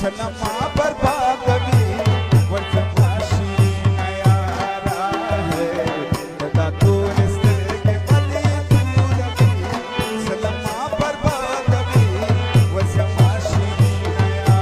सनमा बर्बाद भी वर्षवासी नयारा है दादा तू रिश्ते के बली तू रवि सनमा बर्बाद भी वर्षवासी नयारा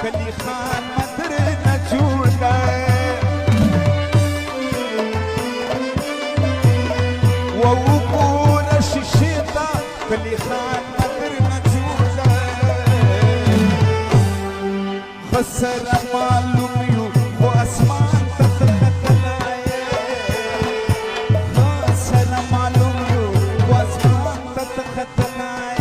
कली खान मंदिर न झूला वो पूरा शिशिता कली खान मंदिर न झूला खसर मालूम यू वो आसमान तक खतलाए खसर मालूम यू वो आसमान तक खतलाए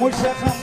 मुझे